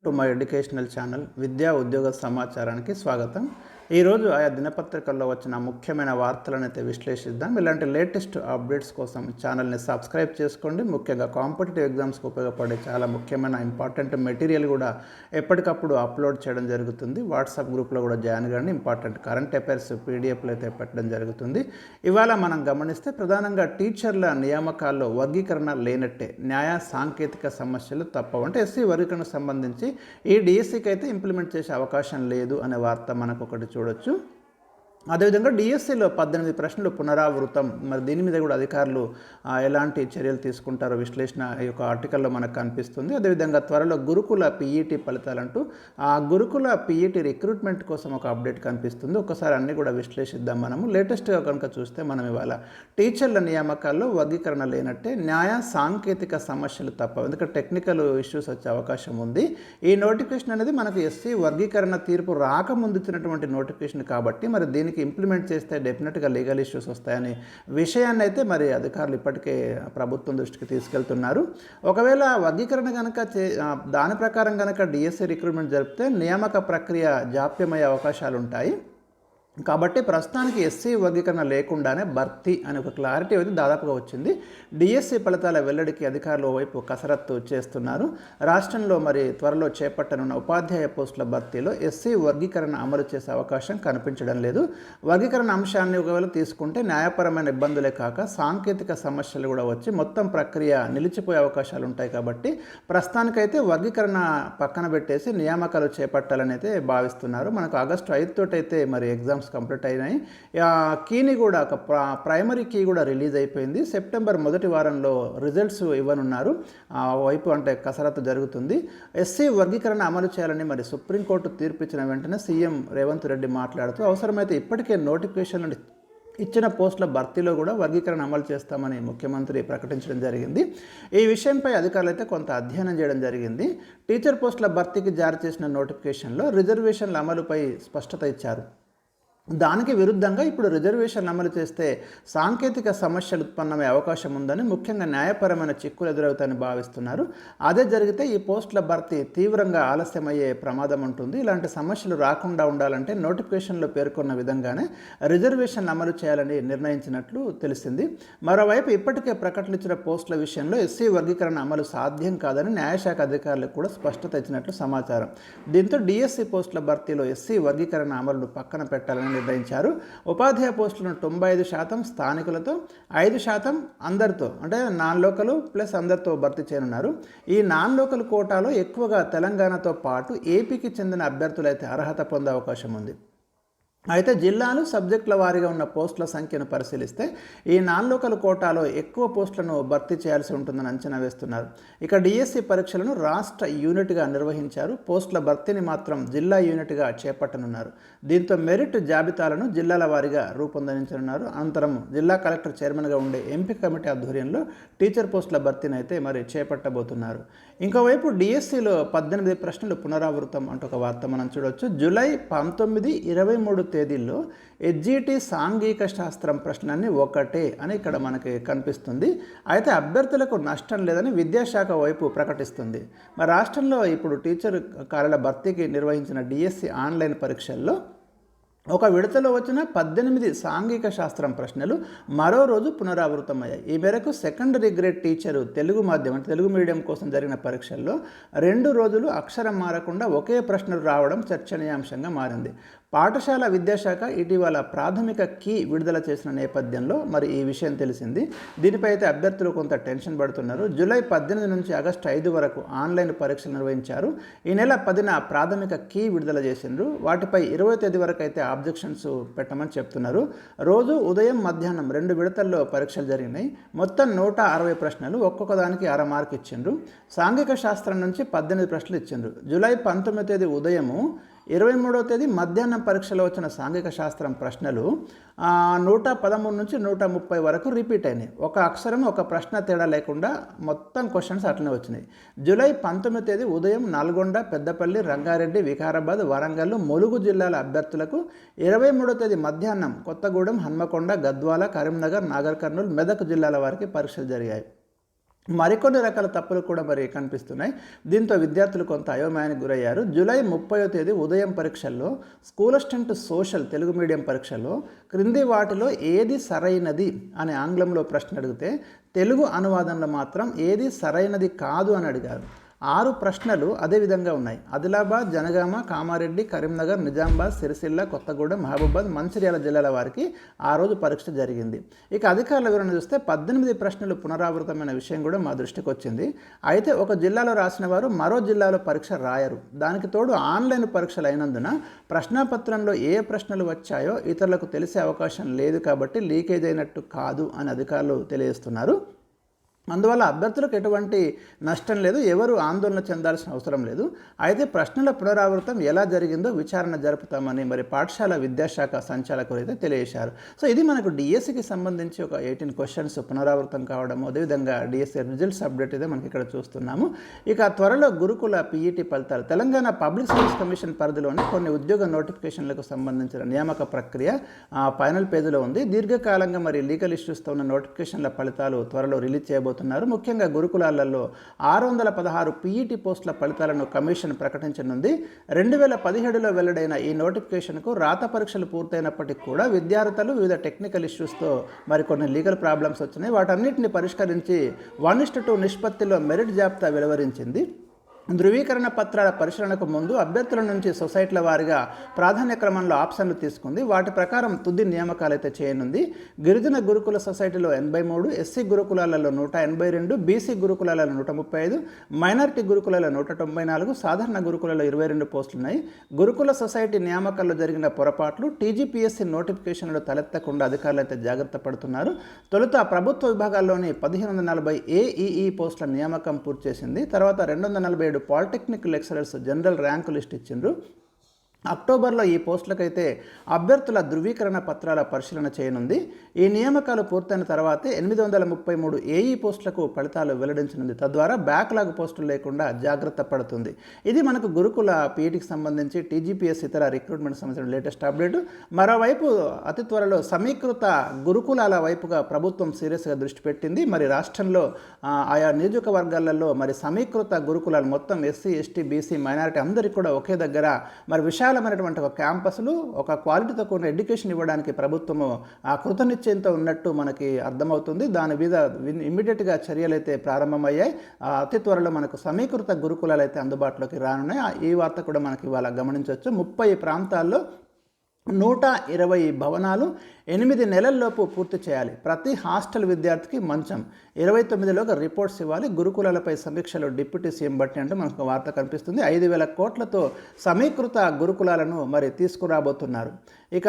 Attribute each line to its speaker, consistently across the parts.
Speaker 1: To my educational channel విద్యా ఉద్యోగ సమాచారానికి స్వాగతం. ఈరోజు ఆయా దినపత్రికల్లో వచ్చిన ముఖ్యమైన వార్తలను అయితే విశ్లేషిద్దాం. ఇలాంటి లేటెస్ట్ అప్డేట్స్ కోసం ఛానల్ని సబ్స్క్రైబ్ చేసుకోండి. ముఖ్యంగా కాంపిటేటివ్ ఎగ్జామ్స్కి ఉపయోగపడే చాలా ముఖ్యమైన ఇంపార్టెంట్ మెటీరియల్ కూడా ఎప్పటికప్పుడు అప్లోడ్ చేయడం జరుగుతుంది. వాట్సాప్ గ్రూప్లో కూడా జాయిన్ కానీ ఇంపార్టెంట్ కరెంట్ అఫైర్స్ పీడిఎఫ్లు అయితే పెట్టడం జరుగుతుంది. ఇవాళ మనం గమనిస్తే ప్రధానంగా టీచర్ల నియామకాల్లో వర్గీకరణ లేనట్టే, న్యాయ సాంకేతిక సమస్యలు తప్పవు. అంటే ఎస్సీ వర్గీకరణకు సంబంధించి ఈ డిఎస్సికి అయితే ఇంప్లిమెంట్ చేసే అవకాశం లేదు అనే వార్త మనకు ఒకటి చూడొచ్చు. అదేవిధంగా డిఎస్సిలో 18 ప్రశ్నలు పునరావృతం. మరి దీని మీద కూడా అధికారులు ఎలాంటి చర్యలు తీసుకుంటారో విశ్లేషణ ఈ యొక్క ఆర్టికల్లో మనకు కనిపిస్తుంది. అదేవిధంగా త్వరలో గురుకుల పీఈటీ ఫలితాలంటూ ఆ గురుకుల పీఈటీ రిక్రూట్మెంట్ కోసం ఒక అప్డేట్ కనిపిస్తుంది. ఒకసారి అన్నీ కూడా విశ్లేషిద్దాం. మనము లేటెస్ట్గా కనుక చూస్తే మనం ఇవాళ టీచర్ల నియామకాల్లో వర్గీకరణ లేనట్టే, న్యాయ సాంకేతిక సమస్యలు తప్ప, ఎందుకంటే టెక్నికల్ ఇష్యూస్ వచ్చే అవకాశం ఉంది. ఈ నోటిఫికేషన్ అనేది మనకు ఎస్సీ వర్గీకరణ తీర్పు రాకముందు ఇచ్చినటువంటి నోటిఫికేషన్ కాబట్టి మరి దీనికి ఇంప్లిమెంట్ చేస్తే డెఫినెట్గా లీగల్ ఇష్యూస్ వస్తాయనే విషయాన్ని అయితే మరి అధికారులు ఇప్పటికే ప్రభుత్వం దృష్టికి తీసుకెళ్తున్నారు. ఒకవేళ వర్గీకరణ కనుక దాని ప్రకారం కనుక డిఎస్సి రిక్రూట్మెంట్ జరిపితే నియామక ప్రక్రియ జాప్యమయ్యే అవకాశాలు ఉంటాయి. కాబట్టి ప్రస్తుతానికి ఎస్సీ వర్గీకరణ లేకుండానే భర్తీ అనే ఒక క్లారిటీ అయితే దాదాపుగా వచ్చింది. డిఎస్సి ఫలితాల వెల్లడికి అధికారులు వైపు కసరత్తు చేస్తున్నారు. రాష్ట్రంలో మరి త్వరలో చేపట్టనున్న ఉపాధ్యాయ పోస్టుల భర్తీలో ఎస్సీ వర్గీకరణ అమలు చేసే అవకాశం కనిపించడం లేదు. వర్గీకరణ అంశాన్ని ఒకవేళ తీసుకుంటే న్యాయపరమైన ఇబ్బందులే కాక సాంకేతిక సమస్యలు కూడా వచ్చి మొత్తం ప్రక్రియ నిలిచిపోయే అవకాశాలు ఉంటాయి. కాబట్టి ప్రస్తుతానికైతే వర్గీకరణ పక్కన పెట్టేసి నియామకాలు చేపట్టాలని అయితే భావిస్తున్నారు. మనకు ఆగస్టు 5 తోటైతే మరి ఎగ్జామ్స్ కంప్లీట్ అయినాయి. కీని కూడా ఒక ప్రైమరీ కీ కూడా రిలీజ్ అయిపోయింది. సెప్టెంబర్ మొదటి వారంలో రిజల్ట్స్ ఇవ్వనున్నారు. వైపు అంటే కసరత్తు జరుగుతుంది. ఎస్సీ వర్గీకరణ అమలు చేయాలని మరి సుప్రీంకోర్టు తీర్పు ఇచ్చిన వెంటనే సీఎం రేవంత్ రెడ్డి మాట్లాడుతూ అవసరమైతే ఇప్పటికే నోటిఫికేషన్ ఇచ్చిన పోస్టుల భర్తీలో కూడా వర్గీకరణ అమలు చేస్తామని ముఖ్యమంత్రి ప్రకటించడం జరిగింది. ఈ విషయంపై అధికారులు అయితే కొంత అధ్యయనం చేయడం జరిగింది. టీచర్ పోస్టుల భర్తీకి జారీ చేసిన నోటిఫికేషన్లో రిజర్వేషన్ల అమలుపై స్పష్టత ఇచ్చారు. దానికి విరుద్ధంగా ఇప్పుడు రిజర్వేషన్లు అమలు చేస్తే సాంకేతిక సమస్యలు ఉత్పన్నమయ్యే అవకాశం ఉందని, ముఖ్యంగా న్యాయపరమైన చిక్కులు ఎదురవుతాయని భావిస్తున్నారు. అదే జరిగితే ఈ పోస్టుల భర్తీ తీవ్రంగా ఆలస్యమయ్యే ప్రమాదం ఉంటుంది. ఇలాంటి సమస్యలు రాకుండా ఉండాలంటే నోటిఫికేషన్లో పేర్కొన్న విధంగానే రిజర్వేషన్లు అమలు చేయాలని నిర్ణయించినట్లు తెలిసింది. మరోవైపు ఇప్పటికే ప్రకటన ఇచ్చిన పోస్టుల విషయంలో ఎస్సీ వర్గీకరణ అమలు సాధ్యం కాదని న్యాయశాఖ అధికారులకు కూడా స్పష్టత ఇచ్చినట్లు సమాచారం. దీంతో డిఎస్సి పోస్టుల భర్తీలో ఎస్సీ వర్గీకరణ అమలును పక్కన పెట్టాలని నిర్ణయించారు. ఉపాధ్యాయ పోస్టులను 95% స్థానికులతో, 5% అందరితో, అంటే నాన్ లోకల్ ప్లస్ అందరితో భర్తీ చేయనున్నారు. ఈ నాన్ లోకల్ కోటాలో ఎక్కువగా తెలంగాణతో పాటు ఏపీకి చెందిన అభ్యర్థులు అయితే అర్హత పొందే అవకాశం ఉంది. అయితే జిల్లాలు సబ్జెక్టుల వారీగా ఉన్న పోస్టుల సంఖ్యను పరిశీలిస్తే ఈ నాన్ లోకల్ కోటాలో ఎక్కువ పోస్టులను భర్తీ చేయాల్సి ఉంటుందని అంచనా వేస్తున్నారు. ఇక డిఎస్సి పరీక్షలను రాష్ట్ర యూనిట్గా నిర్వహించారు. పోస్టుల భర్తీని మాత్రం జిల్లా యూనిట్గా చేపట్టనున్నారు. దీంతో మెరిట్ జాబితాలను జిల్లాల వారీగా రూపొందించనున్నారు. అనంతరం జిల్లా కలెక్టర్ చైర్మన్గా ఉండే ఎంపిక కమిటీ ఆధ్వర్యంలో టీచర్ పోస్టుల భర్తీని అయితే మరి చేపట్టబోతున్నారు. ఇంకోవైపు డిఎస్సిలో 18 ప్రశ్నలు పునరావృతం అంటూ ఒక వార్త మనం చూడవచ్చు. జూలై 19, 23 తేదీల్లో ఎస్జిటి సాంఘిక శాస్త్రం ప్రశ్నని ఒకటే అని ఇక్కడ మనకి కనిపిస్తుంది. అయితే అభ్యర్థులకు నష్టం లేదని విద్యాశాఖ వైపు ప్రకటిస్తుంది. మరి రాష్ట్రంలో ఇప్పుడు టీచర్ ఖాళీల భర్తీకి నిర్వహించిన డిఎస్సి ఆన్లైన్ పరీక్షల్లో ఒక విడతలో వచ్చిన 18 సాంఘిక శాస్త్రం ప్రశ్నలు మరో రోజు పునరావృతమయ్యాయి. ఈ మేరకు సెకండరీ గ్రేడ్ టీచరు తెలుగు మాధ్యమం తెలుగు మీడియం కోసం జరిగిన పరీక్షల్లో 2 రోజులు అక్షరం మారకుండా ఒకే ప్రశ్నలు రావడం చర్చనీయాంశంగా మారింది. పాఠశాల విద్యాశాఖ ఇటీవల ప్రాథమిక కీ విడుదల చేసిన నేపథ్యంలో మరి ఈ విషయం తెలిసింది. దీనిపై అయితే అభ్యర్థులు కొంత టెన్షన్ పడుతున్నారు. జూలై 18 నుంచి ఆగస్టు 5 వరకు ఆన్లైన్ పరీక్షలు నిర్వహించారు. ఈ నెల 10న ప్రాథమిక కీ విడుదల చేసిండ్రు. వాటిపై 20 తేదీ వరకు అయితే ఆబ్జెక్షన్స్ పెట్టమని చెప్తున్నారు. రోజు ఉదయం మధ్యాహ్నం 2 విడతల్లో పరీక్షలు జరిగినాయి. మొత్తం 160 ప్రశ్నలు, ఒక్కొక్క దానికి 6 మార్కు ఇచ్చిండ్రు. సాంఘిక శాస్త్రం నుంచి 18 ప్రశ్నలు ఇచ్చిండ్రు. జూలై 19 తేదీ ఉదయము, 23వ తేదీ మధ్యాహ్నం పరీక్షలో వచ్చిన సాంఘిక శాస్త్రం ప్రశ్నలు 113 నుంచి 130 వరకు రిపీట్ అయినాయి. ఒక అక్షరం ఒక ప్రశ్న తేడా లేకుండా మొత్తం క్వశ్చన్స్ అట్లనే వచ్చినాయి. జూలై 19 తేదీ ఉదయం నల్గొండ, పెద్దపల్లి, రంగారెడ్డి, వికారాబాద్, వరంగల్, ములుగు జిల్లాల అభ్యర్థులకు, 23వ తేదీ మధ్యాహ్నం కొత్తగూడెం, హన్మకొండ, గద్వాల, కరీంనగర్, నాగర్ కర్నూలు, మెదక్ జిల్లాల వారికి పరీక్షలు జరిగాయి. మరికొన్ని రకాల తప్పులు కూడా మరి కనిపిస్తున్నాయి. దీంతో విద్యార్థులు కొంత అయోమయానికి గురయ్యారు. జూలై 30వ తేదీ ఉదయం పరీక్షల్లో school assistant social Telugu medium పరీక్షలో క్రింది వాటిలో ఏది సరైనది అని ఆంగ్లంలో ప్రశ్న అడిగితే తెలుగు అనువాదంలో మాత్రం ఏది సరైనది కాదు అని అడిగారు. 6 ప్రశ్నలు అదే విధంగా ఉన్నాయి. ఆదిలాబాద్, జనగామ, కామారెడ్డి, కరీంనగర్, నిజామాబాద్, సిరిసిల్ల, కొత్తగూడెం, మహబూబాద్, మంచిర్యాల జిల్లాల వారికి ఆ రోజు పరీక్ష జరిగింది. ఇక అధికారుల వివరణ చూస్తే 18 ప్రశ్నలు పునరావృతమైన విషయం కూడా మా దృష్టికి వచ్చింది. అయితే ఒక జిల్లాలో రాసిన వారు మరో జిల్లాలో పరీక్ష రాయరు. దానికి తోడు ఆన్లైన్ పరీక్షలు అయినందున ప్రశ్నాపత్రంలో ఏ ప్రశ్నలు వచ్చాయో ఇతరులకు తెలిసే అవకాశం లేదు కాబట్టి లీకేజ్ అయినట్టు కాదు అని అధికారులు తెలియజేస్తున్నారు. అందువల్ల అభ్యర్థులకు ఎటువంటి నష్టం లేదు, ఎవరు ఆందోళన చెందాల్సిన అవసరం లేదు. అయితే ప్రశ్నల పునరావృతం ఎలా జరిగిందో విచారణ జరుపుతామని మరి పాఠశాల విద్యాశాఖ సంచాలకులు అయితే తెలియజేశారు. సో ఇది మనకు డిఎస్సికి సంబంధించి ఒక 18 క్వశ్చన్స్ పునరావృతం కావడం, అదేవిధంగా డిఎస్సి రిజల్ట్స్ అప్డేట్ అయితే మనకి ఇక్కడ చూస్తున్నాము. ఇక త్వరలో గురుకుల పీఈటీ ఫలితాలు తెలంగాణ పబ్లిక్ సర్వీస్ కమిషన్ పరిధిలోని కొన్ని ఉద్యోగ నోటిఫికేషన్లకు సంబంధించిన నియామక ప్రక్రియ ఫైనల్ పేజీలో ఉంది. దీర్ఘకాలంగా మరి లీగల్ ఇష్యూస్తో ఉన్న నోటిఫికేషన్ల ఫలితాలు త్వరలో రిలీజ్ చేయబోతున్నారు. ముఖ్యంగా గురుకులాలలో 616 పీఈటీ పోస్టుల ఫలితాలను కమిషన్ ప్రకటించనుంది. 2017లో వెల్లడైన ఈ నోటిఫికేషన్కు రాత పరీక్షలు పూర్తయినప్పటికీ కూడా విద్యార్థులు వివిధ టెక్నికల్ ఇష్యూస్తో మరికొన్ని లీగల్ ప్రాబ్లమ్స్ వచ్చినాయి. వాటన్నిటిని పరిష్కరించి 1:2 నిష్పత్తిలో మెరిట్ జాబితా వెలువరించింది. ధృవీకరణ పత్రాల పరిశీలనకు ముందు అభ్యర్థుల నుంచి సొసైటీల వారీగా ప్రాధాన్య క్రమంలో ఆప్షన్లు తీసుకుంది. వాటి ప్రకారం తుది నియామకాలు అయితే చేయనుంది. గిరిజన గురుకుల సొసైటీలో 83, ఎస్సీ గురుకులాలలో 182, బీసీ గురుకులాలలో 135, మైనారిటీ గురుకులలో 194, సాధారణ గురుకులలో 22 పోస్టులున్నాయి. గురుకుల సొసైటీ నియామకాల్లో జరిగిన పొరపాట్లు టీజీపీఎస్సీ నోటిఫికేషన్లు తలెత్తకుండా అధికారులు అయితే జాగ్రత్త పడుతున్నారు. తొలుత ప్రభుత్వ విభాగాల్లోని 1540 ఏఈఈ పోస్టుల నియామకం పూర్తి చేసింది. తర్వాత 247 polytechnic lecturers general rank list ఇచ్చిండ్రు. అక్టోబర్లో ఈ పోస్టులకైతే అభ్యర్థుల ధృవీకరణ పత్రాల పరిశీలన చేయనుంది. ఈ నియామకాలు పూర్తయిన తర్వాతే 833 ఏఈ పోస్టులకు ఫలితాలు వెల్లడించనుంది. తద్వారా బ్యాక్లాగ్ పోస్టులు లేకుండా జాగ్రత్త పడుతుంది. ఇది మనకు గురుకుల పీఈటీకి సంబంధించి టీజీపీఎస్ ఇతర రిక్రూట్మెంట్ సంబంధించిన లేటెస్ట్ అప్డేట్. మరోవైపు అతి త్వరలో సమీకృత గురుకులాల వైపుగా ప్రభుత్వం సీరియస్గా దృష్టి పెట్టింది. మరి రాష్ట్రంలో ఆయా నియోజకవర్గాలలో మరి సమీకృత గురుకులాలు మొత్తం ఎస్సీ, ఎస్టీ, బీసీ, మైనారిటీ అందరికీ కూడా ఒకే దగ్గర మరి విశాలమైనటువంటి ఒక క్యాంపస్లు, ఒక క్వాలిటీతో కూడిన ఎడ్యుకేషన్ ఇవ్వడానికి ప్రభుత్వము కృతనిశ్చయంతో ఉన్నట్టు మనకి అర్థమవుతుంది. దాని మీద ఇమ్మీడియట్గా చర్యలు అయితే ప్రారంభమయ్యాయి. అతి త్వరలో మనకు సమీకృత గురుకులాలు అయితే అందుబాటులోకి రానున్నాయి. ఈ వార్త కూడా మనకి ఇవాళ గమనించవచ్చు. 30 ప్రాంతాల్లో 120 భవనాలు 8 నెలల్లోపు పూర్తి చేయాలి. ప్రతి హాస్టల్ విద్యార్థికి మంచం 29లోగా రిపోర్ట్స్ ఇవ్వాలి. గురుకులాలపై సమీక్షలో డిప్యూటీ సీఎం బట్టి అంటూ మనకు వార్త కనిపిస్తుంది. 5,000 కోట్లతో సమీకృత గురుకులాలను మరి తీసుకురాబోతున్నారు. ఇక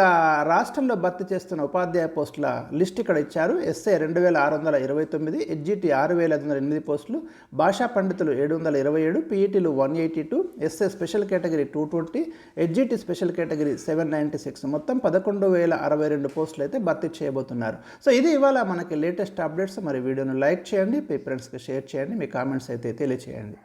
Speaker 1: రాష్ట్రంలో భర్తీ చేస్తున్న ఉపాధ్యాయ పోస్టుల లిస్ట్ ఇక్కడ ఇచ్చారు. ఎస్ఏ 2,629, హెచ్జిటి 6,508 పోస్టులు, భాషా పండితులు 727, పీఈటీలు 182, SA special category 220, HGT special category 796, మొత్తం 11,062 పోస్టులు అయితే భర్తీ చేయబోతున్నారు. సో ఇది ఇవాళ మనకి లేటెస్ట్ అప్డేట్స్. మరి వీడియోను లైక్ చేయండి, మీ ఫ్రెండ్స్కి షేర్ చేయండి, మీ కామెంట్స్ అయితే తెలియచేయండి.